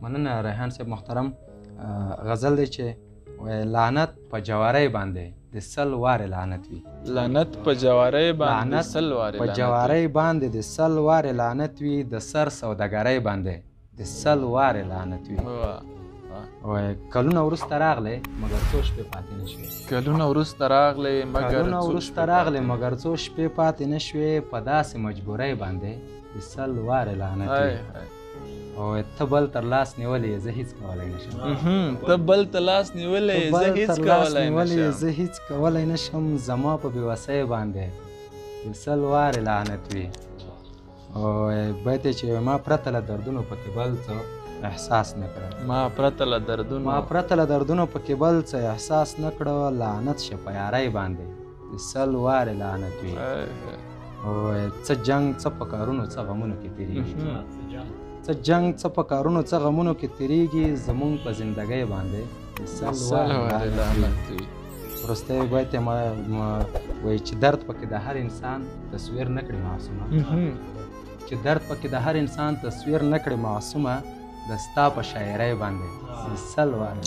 مننه ریحان صاحب محترم. غزل دی چې وایي لعنت په جوارۍ باندې د 100 وارې لعنت وي. لعنت په جوارۍ باندې لعنت 100 وارې په جوارۍ باندې د 100 وارې لعنت وي، د سر سوداګرۍ باندې د 100 وارې لعنت وي. وایي کلونه وروسته راغلی مګر څو شپې پاتې نه شوې. کلونه وروسته راغلی مګر څو شپې پاتې نه شوې، په داسې مجبورۍ باندې د 100 وارې لعنت وي. او ته بل تر لاس نیولې زه هیڅ کولی نشم. ته بل تر لاس نیولې زه هیڅ کولی نشم. زما په بېوسۍ باندې د 100 وارې لعنت وي. او بیت چې ما پرته له دردونو پکې بل څه احساس نه کړه. ما پرته له دردونو پکې بل څه احساس نه کړه. لعنت شه په یارۍ باندې د 100 وارې لعنت وي. او څه جنګ څه په کارونو څه غمونو کې تېرېږي، زمونږ په زندګۍ باندې د 100 وارې لعنت وي. وروستی بیت یې وایي چې درد پکې د هر انسان تصویر نه کړي معصومه، د ستا په شاعرۍ باندې د 100 وارې.